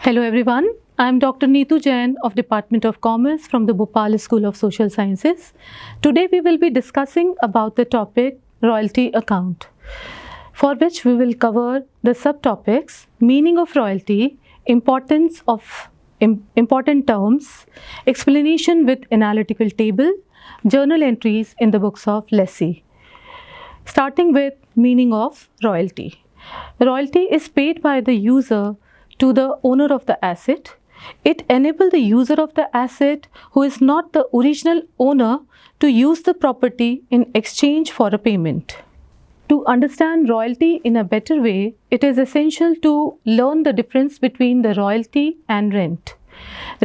Hello everyone, I am Dr. Neetu Jain of Department of Commerce from the Bhopal School of Social Sciences. Today we will be discussing about the topic royalty account, for which we will cover the subtopics meaning of royalty, importance of important terms, explanation with analytical table, journal entries in the books of lessee. Starting with meaning of royalty. Royalty is paid by the user to the owner of the asset. It enables the user of the asset who is not the original owner to use the property in exchange for a payment. To understand royalty in a better way, it is essential to learn the difference between the royalty and rent.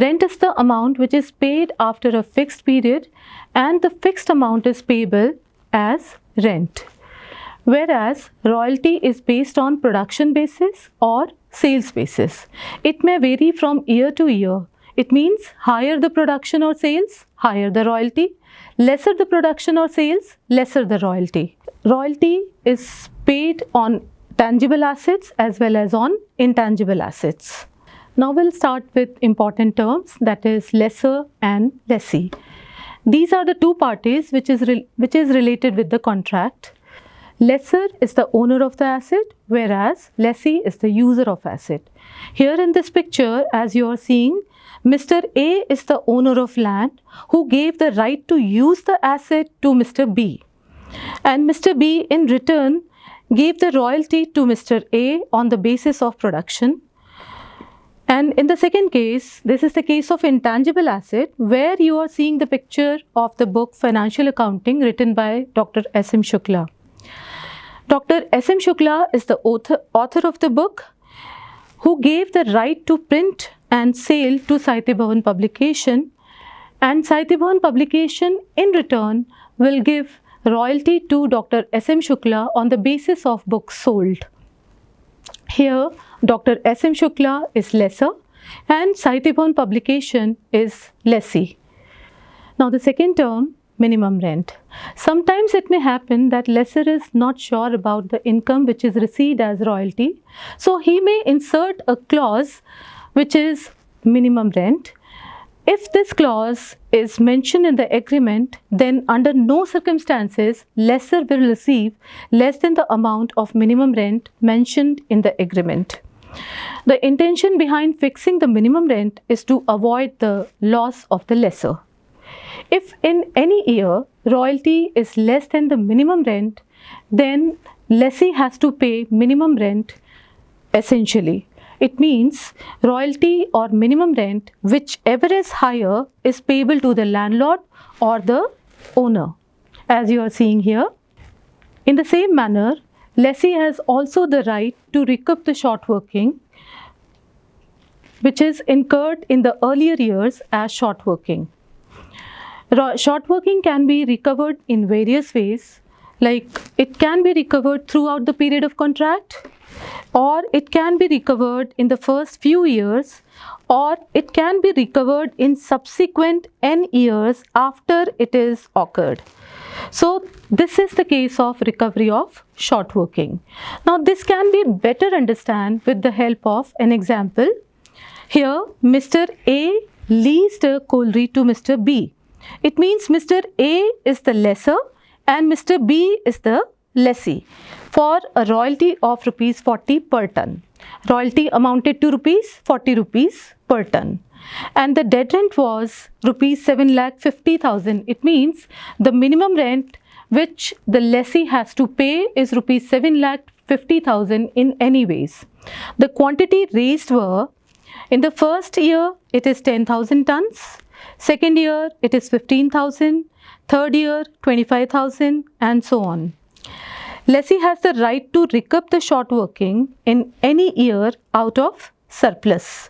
Rent is the amount which is paid after a fixed period, and the fixed amount is payable as rent. Whereas royalty is based on production basis or sales basis. It may vary from year to year. It means higher the production or sales, higher the royalty, lesser the production or sales, lesser the royalty. Royalty is paid on tangible assets as well as on intangible assets. Now we'll start with important terms, that is lessor and lessee. These are the two parties which is related with the contract. Lessor is the owner of the asset, whereas lessee is the user of asset. Here in this picture, as you are seeing, Mr. A is the owner of land who gave the right to use the asset to Mr. B. And Mr. B in return gave the royalty to Mr. A on the basis of production. And in the second case, this is the case of intangible asset, where you are seeing the picture of the book Financial Accounting written by Dr. S.M. Shukla. Dr. S.M. Shukla is the author of the book who gave the right to print and sale to Sahitya Bhavan Publication, and Sahitya Bhavan Publication in return will give royalty to Dr. S.M. Shukla on the basis of books sold. Here Dr. S.M. Shukla is lessor and Sahitya Bhavan Publication is lessee. Now the second term, minimum rent. Sometimes it may happen that lessor is not sure about the income which is received as royalty. So he may insert a clause which is minimum rent. If this clause is mentioned in the agreement, then under no circumstances lessor will receive less than the amount of minimum rent mentioned in the agreement. The intention behind fixing the minimum rent is to avoid the loss of the lessor. If in any year royalty is less than the minimum rent, then lessee has to pay minimum rent essentially. It means royalty or minimum rent, whichever is higher, is payable to the landlord or the owner, as you are seeing here. In the same manner, lessee has also the right to recoup the shortworking, which is incurred in the earlier years as shortworking. Shortworking can be recovered in various ways, like it can be recovered throughout the period of contract, or it can be recovered in the first few years, or it can be recovered in subsequent n years after it is occurred. So this is the case of recovery of shortworking. Now this can be better understood with the help of an example. Here Mr. A leased a colliery to Mr. B. It means Mr. A is the lessor and Mr. B is the lessee for a royalty of rupees 40 per ton. Royalty amounted to rupees 40 rupees per ton. And the dead rent was rupees 7,50,000. It means the minimum rent which the lessee has to pay is rupees 7,50,000 in any ways. The quantity raised were, in the first year it is 10,000 tons. Second year it is 15,000, third year 25,000, and so on. Lessee has the right to recoup the shortworking in any year out of surplus.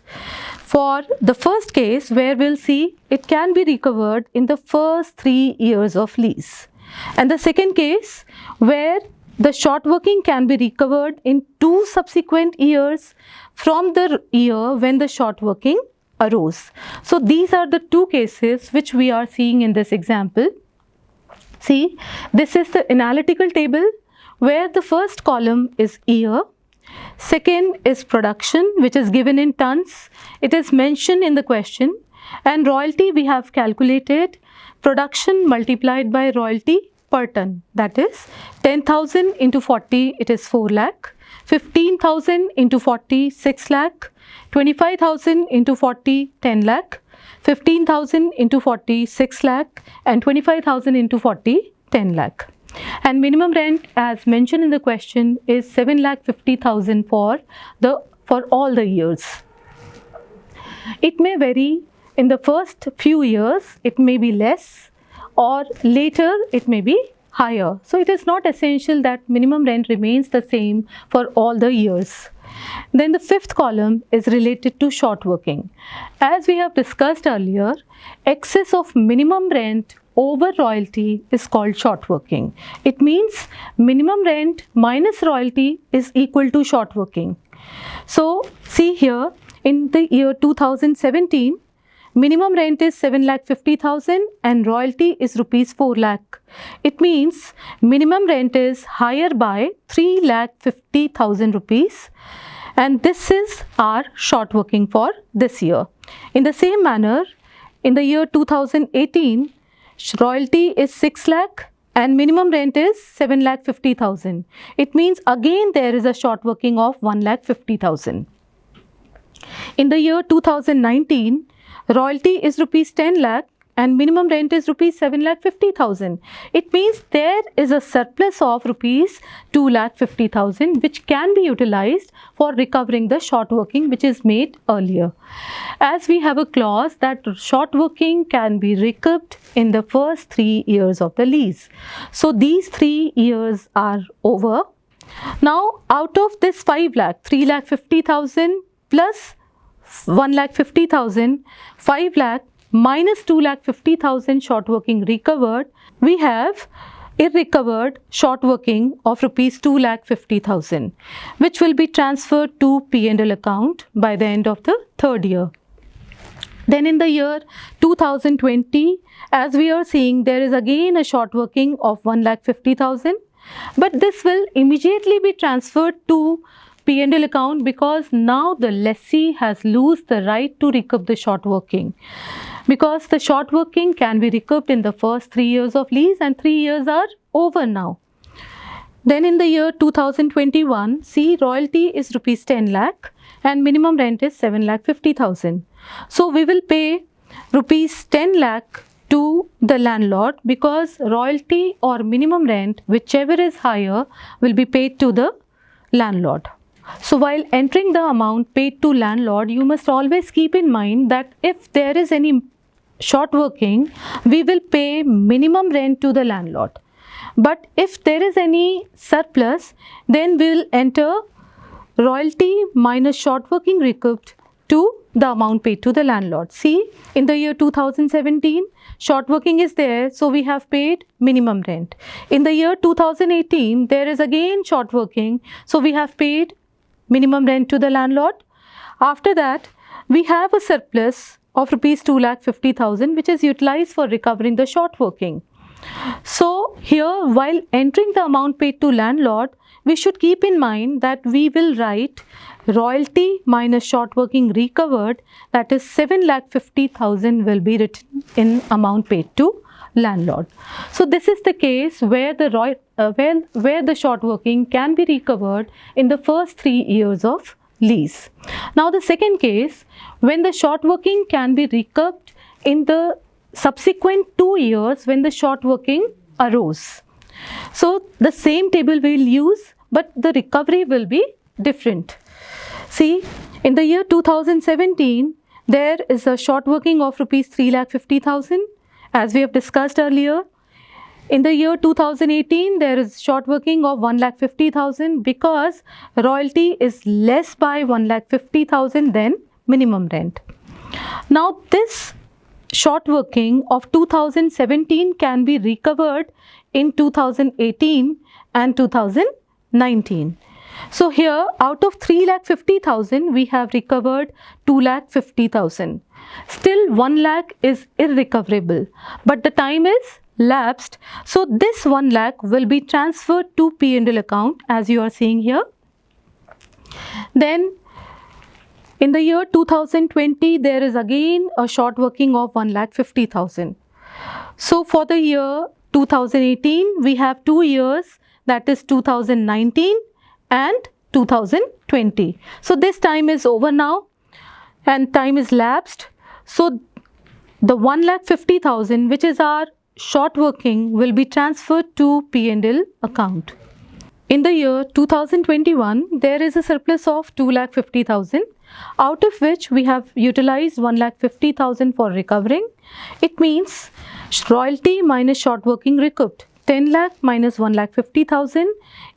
For the first case, where we'll see it can be recovered in the first 3 years of lease, and the second case where the shortworking can be recovered in 2 subsequent years from the year when the shortworking arose. So these are the 2 cases which we are seeing in this example. See, this is the analytical table where the first column is year Second is production, which is given in tons. It is mentioned in the question. And royalty we have calculated production multiplied by royalty per ton. That is 10,000 into 40, it is 4 lakh. 15,000 into 40, 6 lakh. 25,000 into 40, 10 lakh. 15,000 into 40, 6 lakh. And 25,000 into 40, 10 lakh. And minimum rent, as mentioned in the question, is 7,50,000 for all the years. It may vary. In the first few years, it may be less, or later it may be higher. So it is not essential that minimum rent remains the same for all the years. Then the fifth column is related to short working. As we have discussed earlier, excess of minimum rent over royalty is called short working. It means minimum rent minus royalty is equal to short working. So see here, in the year 2017, minimum rent is 7,50,000 and royalty is rupees 4 lakh. It means minimum rent is higher by 3,50,000 rupees, and this is our short working for this year. In the same manner, in the year 2018, royalty is 6 lakh and minimum rent is 7,50,000. It means again there is a short working of 1,50,000. In the year 2019, royalty is rupees 10 lakh and minimum rent is rupees 7,50,000. It means there is a surplus of rupees 2,50,000 which can be utilized for recovering the short working which is made earlier. As we have a clause that short working can be recouped in the first 3 years of the lease. So these 3 years are over. Now out of this 5 lakh, 3,50,000 plus 1,50,000, 5 lakh minus 2,50,000 short working recovered, we have irrecovered short working of rupees 2,50,000, which will be transferred to P&L account by the end of the third year. Then in the year 2020, as we are seeing, there is again a short working of 1,50,000, but this will immediately be transferred to P&L account because now the lessee has lost the right to recoup the short working, because the short working can be recouped in the first 3 years of lease and 3 years are over now. Then in the year 2021, see, royalty is rupees 10 lakh and minimum rent is 7,50,000. So we will pay rupees 10 lakh to the landlord because royalty or minimum rent, whichever is higher, will be paid to the landlord. So while entering the amount paid to landlord, you must always keep in mind that if there is any short working, we will pay minimum rent to the landlord. But if there is any surplus, then we will enter royalty minus short working recouped to the amount paid to the landlord. See, in the year 2017, short working is there, so we have paid minimum rent. In the year 2018, there is again short working, so we have paid minimum rent to the landlord. After that, we have a surplus of rupees 2,50,000 which is utilized for recovering the short working. So here, while entering the amount paid to landlord, we should keep in mind that we will write royalty minus short working recovered, that is 7,50,000 will be written in amount paid to landlord. So this is the case where the short working can be recovered in the first 3 years of lease. Now the second case, when the short working can be recouped in the subsequent 2 years when the short working arose. So the same table we will use, but the recovery will be different. See, in the year 2017, there is a short working of rupees 3,50,000. As we have discussed earlier. In the year 2018, there is short working of 1,50,000 because royalty is less by 1,50,000 than minimum rent. Now this short working of 2017 can be recovered in 2018 and 2019. So here, out of 3,50,000, we have recovered 2,50,000. Still 1 lakh is irrecoverable, but the time is lapsed. So this 1 lakh will be transferred to P&L account as you are seeing here. Then in the year 2020, there is again a short working of 1,50,000. So for the year 2018, we have 2 years, that is 2019 and 2020. So this time is over now and time is lapsed. So the 1,50,000, which is our short working, will be transferred to P&L account. In the year 2021, there is a surplus of 2,50,000, out of which we have utilized 1,50,000 for recovering. It means royalty minus short working recouped. 10 lakh minus 1,50,000,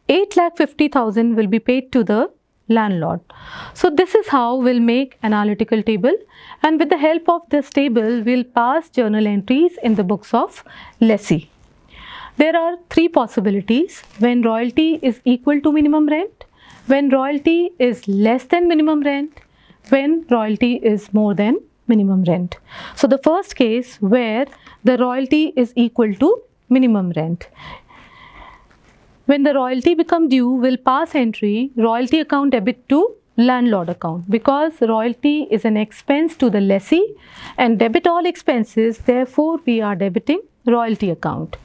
8,50,000 will be paid to the landlord. So this is how we'll make analytical table, and with the help of this table, we'll pass journal entries in the books of lessee. There are 3 possibilities: when royalty is equal to minimum rent, when royalty is less than minimum rent, when royalty is more than minimum rent. So the first case, where the royalty is equal to minimum rent. When the royalty become due, we'll pass entry royalty account debit to landlord account, because royalty is an expense to the lessee and debit all expenses, therefore we are debiting royalty account.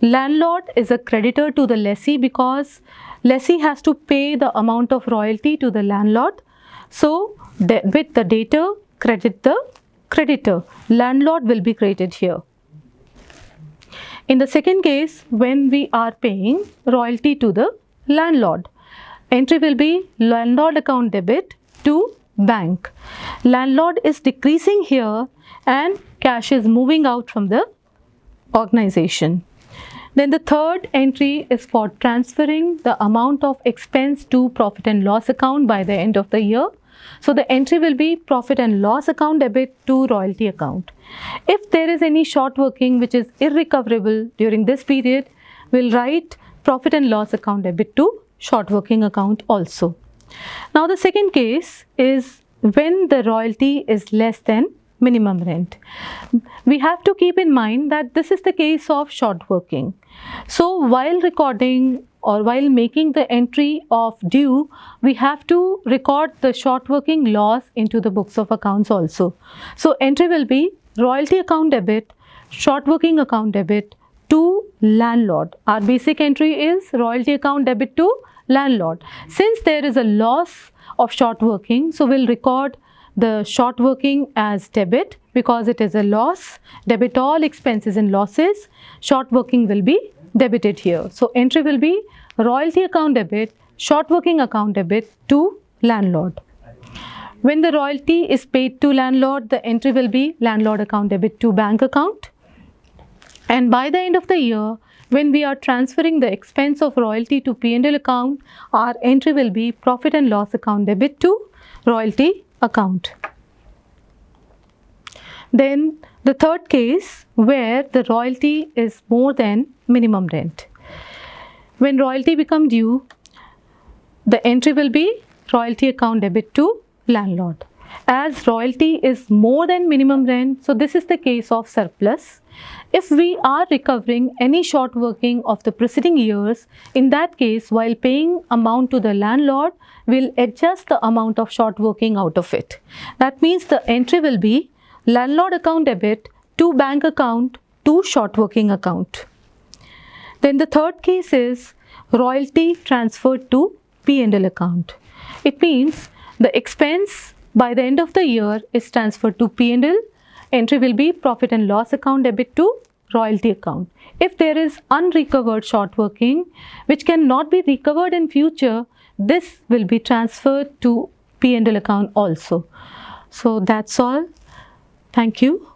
Landlord is a creditor to the lessee because lessee has to pay the amount of royalty to the landlord. So debit the debtor, credit the creditor. Landlord will be credited here. In the second case, when we are paying royalty to the landlord, entry will be landlord account debit to bank. Landlord is decreasing here and cash is moving out from the organization. Then the third entry is for transferring the amount of expense to profit and loss account by the end of the year. So the entry will be profit and loss account debit to royalty account. If there is any short working which is irrecoverable during this period, we'll write profit and loss account debit to short working account also. Now the second case is when the royalty is less than minimum rent. We have to keep in mind that this is the case of short working. So while recording or while making the entry of due, we have to record the short working loss into the books of accounts also. So entry will be royalty account debit, short working account debit to landlord. Our basic entry is royalty account debit to landlord. Since there is a loss of short working, so we'll record the short working as debit because it is a loss. Debit all expenses and losses. Short working will be debited here. So entry will be royalty account debit, short working account debit to landlord. When the royalty is paid to landlord, the entry will be landlord account debit to bank account. And by the end of the year, when we are transferring the expense of royalty to P&L account, our entry will be profit and loss account debit to royalty account. Then the third case, where the royalty is more than minimum rent. When royalty become due, the entry will be royalty account debit to landlord. As royalty is more than minimum rent, so this is the case of surplus. If we are recovering any short working of the preceding years, in that case, while paying amount to the landlord, we'll adjust the amount of short working out of it. That means the entry will be landlord account debit to bank account to short working account. Then the third case is royalty transferred to P&L account. It means the expense by the end of the year is transferred to P&L. Entry will be profit and loss account debit to royalty account. If there is unrecovered short working which cannot be recovered in future, this will be transferred to P&L account also. So that's all. Thank you.